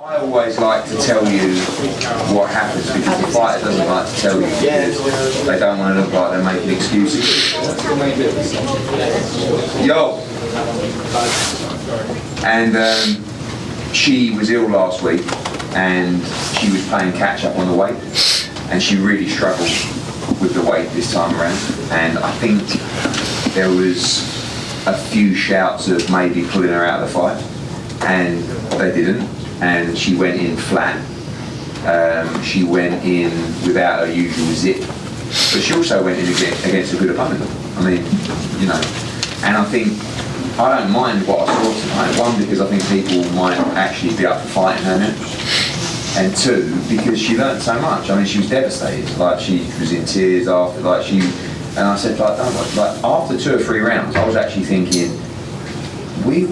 I always like to tell you what happens because the fighter doesn't like to tell you because they don't want to look like they're making excuses. Yo! And she was ill last week and she was playing catch up on the weight and she really struggled with the weight this time around, and I think there was a few shouts of maybe pulling her out of the fight, and they didn't. And she went in flat. She went in without her usual zip, but she also went in against a good opponent. I mean, you know, and I think I don't mind what I saw tonight. One, because I think people might actually be up for fighting her now, and two, because she learned so much. I mean, she was devastated. Like, she was in tears after, like, and I said, like, after 2 or 3 rounds, I was actually thinking, we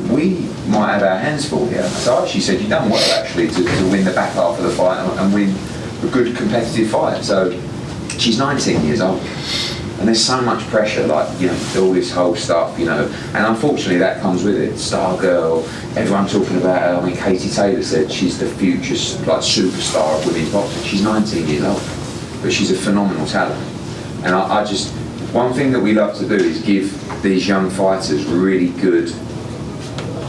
might have our hands full here. So I actually said, you've done well actually to win the back half of the fight and win a good competitive fight. So she's 19 years old, and there's so much pressure, like, you know, all this whole stuff, you know, and unfortunately that comes with it. Star girl, everyone talking about her. I mean, Katie Taylor said she's the future, like, superstar of women's boxing. She's 19 years old, but she's a phenomenal talent. And I just, one thing that we love to do is give these young fighters really good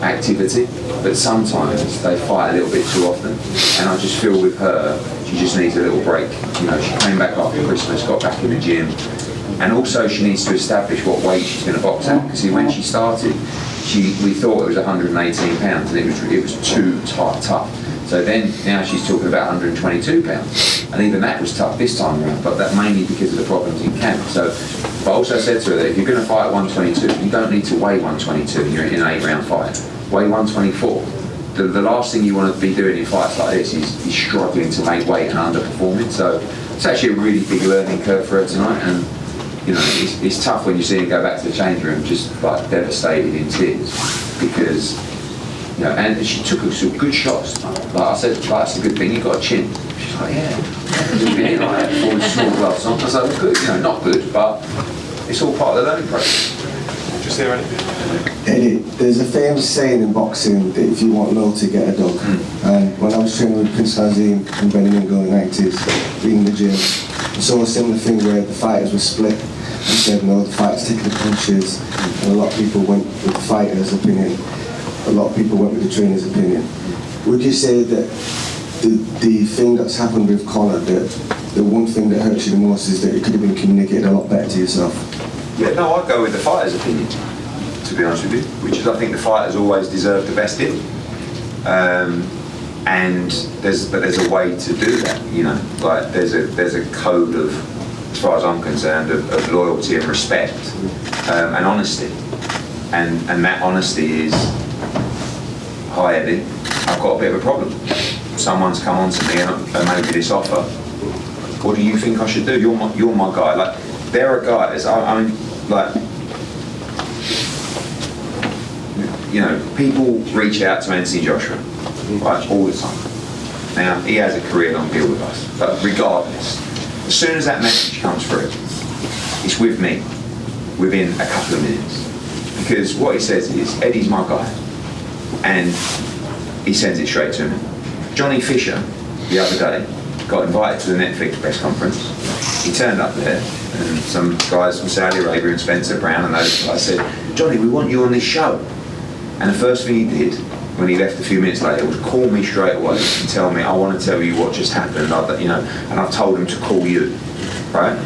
activity, but sometimes they fight a little bit too often, and I just feel with her, she just needs a little break. You know, she came back after Christmas, got back in the gym, and also she needs to establish what weight she's going to box at, because when she started, we thought it was 118 pounds, and it was too tough. So then, now she's talking about 122 pounds, and even that was tough this time around, but that mainly because of the problems in camp. So, but I also said to her that if you're going to fight at 122, you don't need to weigh 122, you're in an 8-round fight. Weigh 124. The last thing you want to be doing in fights like this is struggling to make weight and underperforming. So it's actually a really big learning curve for her tonight, and you know, it's tough when you see her go back to the change room just like devastated in tears, because, you know, and she took some good shots. Like I said, like, that's a good thing, you got a chin. She's like, yeah, just been in like that, all the small gloves on. I was like, good, you know, not good, but it's all part of the learning process. Just hear anything? Eddie, there's a famous saying in boxing that if you want low to get a dog. And when I was training with Prince Nazim and Benny in the 90s, being in the gym, I saw a similar thing where the fighters were split. He said, no, the fighters taking the punches, and a lot of people went with the fighter's opinion. A lot of people went with the trainer's opinion. Would you say that the thing that's happened with Conor, that the one thing that hurts you the most is that it could have been communicated a lot better to yourself? Yeah, no, I'd go with the fighter's opinion, to be honest with you, which is, I think the fighters always deserve the best in. And there's a way to do that, you know, like there's a code of, as far as I'm concerned, of loyalty and respect, and honesty. And that honesty is, hi Eddie, I've got a bit of a problem. Someone's come on to me and made me this offer. What do you think I should do? You're my guy. Like, there are guys, I mean, like, you know, people reach out to Anthony Joshua, right, all the time. Now, he has a career-long deal with us, but regardless, as soon as that message comes through, it's with me within a couple of minutes. Because what he says is, Eddie's my guy, and he sends it straight to me. Johnny Fisher, the other day, got invited to the Netflix press conference. He turned up there, and some guys from Saudi Arabia and Spencer Brown and those guys said, Johnny, we want you on this show. And the first thing he did, when he left a few minutes later, was call me straight away and tell me, I want to tell you what just happened, you know, and I've told him to call you, right?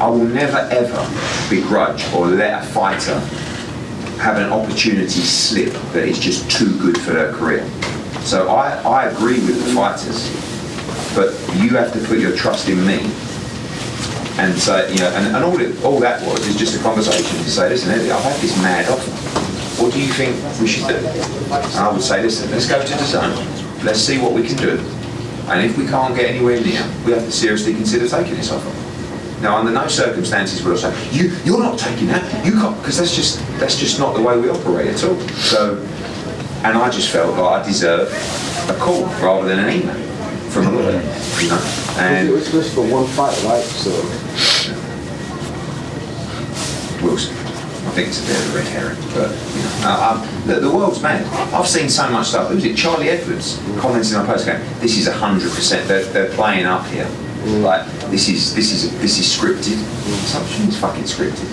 I will never ever begrudge or let a fighter have an opportunity slip that is just too good for their career. So I agree with the fighters, but you have to put your trust in me. And so, you know, and all that was is just a conversation to say, listen, Eddie, I've had this mad offer. What do you think we should do? And I would say, listen, let's go to the zone. Let's see what we can do. And if we can't get anywhere near, we have to seriously consider taking this offer. Now, under no circumstances will I say, you're not taking that. You can't, because that's just not the way we operate at all. So, and I just felt like I deserved a call rather than an email from a lawyer, you know. And it was just for one fight, right? So Wilson. I think it's a bit of a red herring, but look, the world's mad. I've seen so much stuff. Who was it? Charlie Edwards commenting on post game. This is 100%. They're playing up here. Like this is scripted. Something's fucking scripted.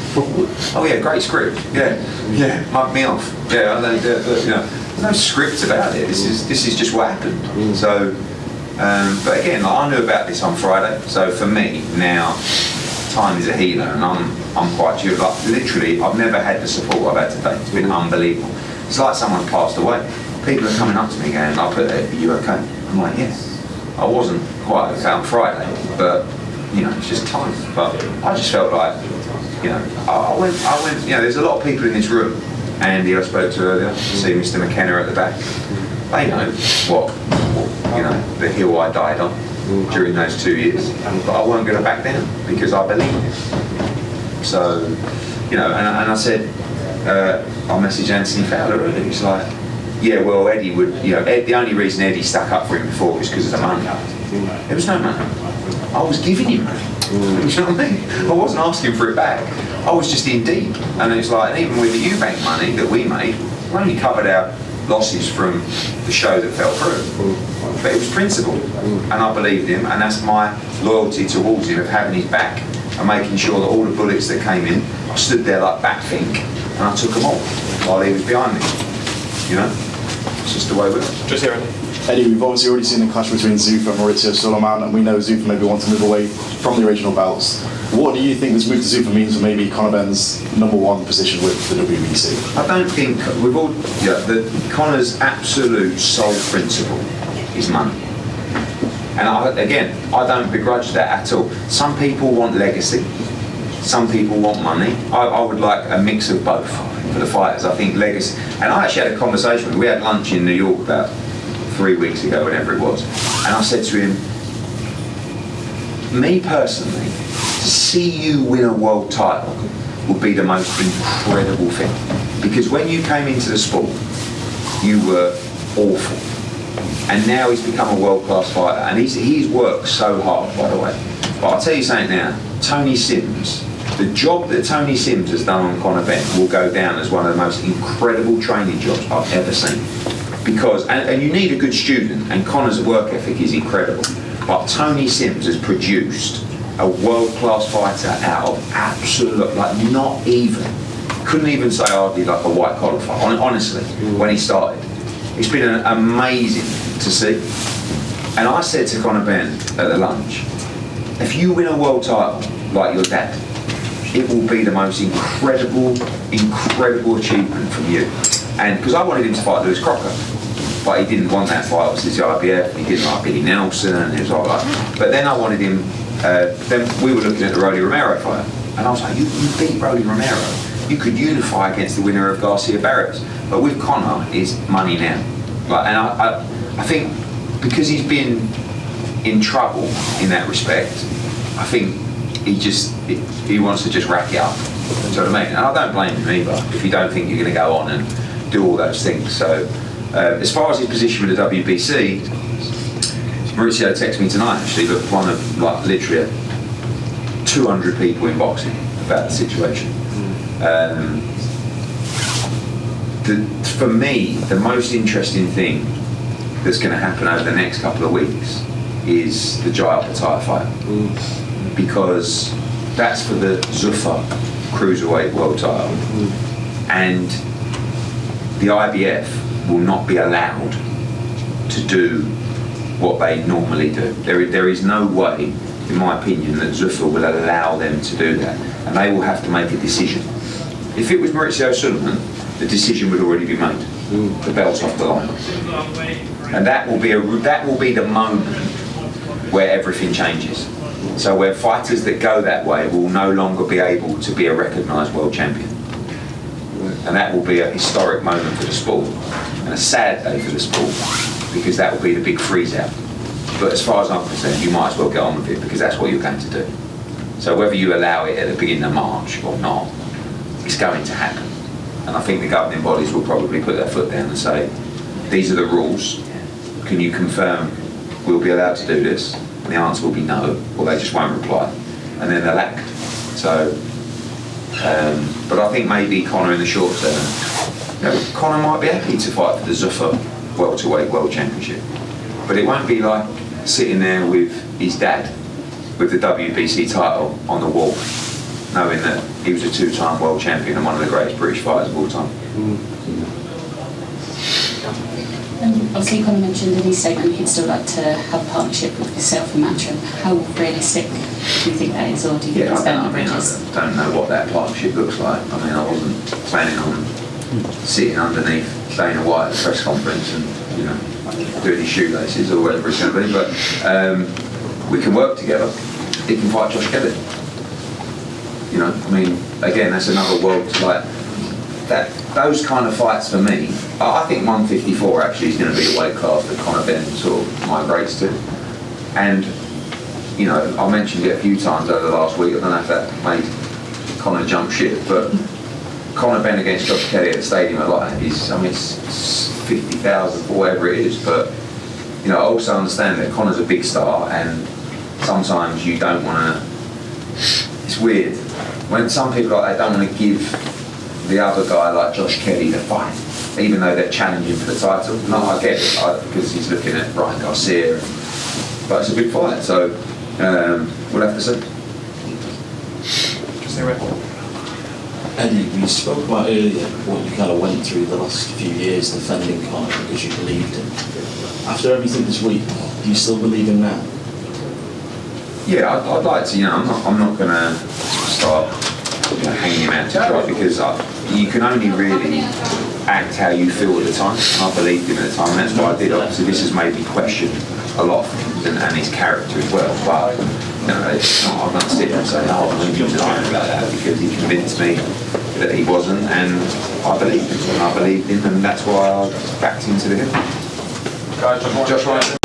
Oh yeah, great script. Yeah, mug me off. Yeah, I don't. There's no script about it. This is just what happened. So, but again, like, I knew about this on Friday. So for me now, time is a healer, and I'm quite chill. Like literally, I've never had the support I've had today. It's been unbelievable. It's like someone passed away. People are coming up to me going, "Are you okay?" I'm like, "Yes." I wasn't quite okay on Friday, but it's just time. But I just felt like, I went. There's a lot of people in this room. Andy, I spoke to earlier. See Mr. McKenna at the back. They know what the hill I died on during those 2 years, but I weren't going to back down because I believed it. So, and I said, I messaged Anthony Fowler earlier. He's like, yeah, well, Eddie would, the only reason Eddie stuck up for him before was because of the money. There was no money. I was giving him money. You know what I mean? I wasn't asking for it back. I was just in deep. And it's like, and even with the Eubank money that we made, we only covered our losses from the show that fell through. But it was principle. And I believed him, and that's my loyalty towards him, of having his back and making sure that all the bullets that came in, I stood there like Batfink, and I took them all while he was behind me. It's just the way we are. Just here, Eddie, we've obviously already seen the clash between Zuffa and Maurizio Sulaiman, and we know Zuffa maybe wants to move away from the original belts. What do you think this move to Zuffa means for maybe Conor Benn's #1 position with the WBC? I don't think Conor's absolute sole principle is money. And I don't begrudge that at all. Some people want legacy. Some people want money. I would like a mix of both for the fighters. I think legacy. And I actually had a conversation with him. We had lunch in New York about 3 weeks ago, whenever it was. And I said to him, me personally, to see you win a world title would be the most incredible thing. Because when you came into the sport, you were awful. And now he's become a world-class fighter. And he's worked so hard, by the way. But I'll tell you something now, Tony Sims, the job that Tony Sims has done on Conor Benn will go down as one of the most incredible training jobs I've ever seen. Because, and you need a good student, and Conor's work ethic is incredible. But Tony Sims has produced a world-class fighter out of absolute, couldn't even say hardly like a white-collar fighter, honestly, when he started. It's been amazing to see. And I said to Conor Benn at the lunch, if you win a world title like your dad, it will be the most incredible achievement from you. And because I wanted him to fight Lewis Crocker, but he didn't want that fight. Obviously, the IBF. He didn't like Billy Nelson, and it was all like. But then I wanted him. Then we were looking at the Rolly Romero fight, and I was like, you beat Rolly Romero. You could unify against the winner of Garcia Barrios. But with Conor, it's money now. And I think because he's been in trouble in that respect, I think he wants to just rack it up. Do you know what I mean? And I don't blame him either if you don't think you're going to go on and do all those things. So as far as his position with the WBC, Maurizio texted me tonight actually, but one of literally 200 people in boxing about the situation. For me, the most interesting thing that's going to happen over the next couple of weeks is the Jai Opetaia fight. Because that's for the Zuffa Cruiserweight World title. And the IBF will not be allowed to do what they normally do. There is no way, in my opinion, that Zuffa will allow them to do that. And they will have to make a decision. If it was Maurizio Sulaiman, the decision would already be made. The belt's off the line. And that will be the moment where everything changes. So where fighters that go that way will no longer be able to be a recognised world champion. And that will be a historic moment for the sport and a sad day for the sport, because that will be the big freeze out. But as far as I'm concerned, you might as well get on with it, because that's what you're going to do. So whether you allow it at the beginning of March or not, it's going to happen. And I think the governing bodies will probably put their foot down and say, these are the rules. Can you confirm we'll be allowed to do this? And the answer will be no, or they just won't reply. And then they'll act. So But I think maybe Conor in the short term, Conor might be happy to fight for the Zuffa welterweight world championship, but it won't be like sitting there with his dad with the WBC title on the wall, knowing that he was a 2-time world champion and one of the greatest British fighters of all time. Obviously, Conor mentioned in his statement he'd still like to have a partnership with yourself and Matchroom. How realistic do you think that is, or do you think it's down the bridges? I don't know what that partnership looks like. I mean, I wasn't planning on sitting underneath Dana White at the press conference and doing his shoelaces or whatever it's going to be, but we can work together. He can fight Josh Kelly. I mean, again, that's another world like that. Those kind of fights for me, I think 154 actually is going to be the weight class that Conor Benn sort of migrates to. And I mentioned it a few times over the last week. I don't know if that made Conor jump ship, but Conor Benn against Josh Kelly at the stadium at Leigh is, I mean, it's 50,000 or whatever it is. But I also understand that Conor's a big star, and sometimes you don't want to. It's weird when some people like they don't want to give the other guy like Josh Kelly the fight, even though they're challenging for the title. No, I get it, because he's looking at Ryan Garcia, but it's a big fight, so we'll have to see. Eddie, we spoke about earlier what you kind of went through the last few years defending Conor because you believed him. After everything this week, do you still believe him now? Yeah, I'd like to. I'm not going to start hanging him out to dry, because you can only really act how you feel at the time. I believed him at the time, and that's what I did. Obviously, this has made me question a lot of things and his character as well. But it's not, I'm not sit there and say, "Oh, I'm he was lying about that," because he convinced me that he wasn't, and I believed him, and that's why I backed him to the hill. Guys, Josh Ryan.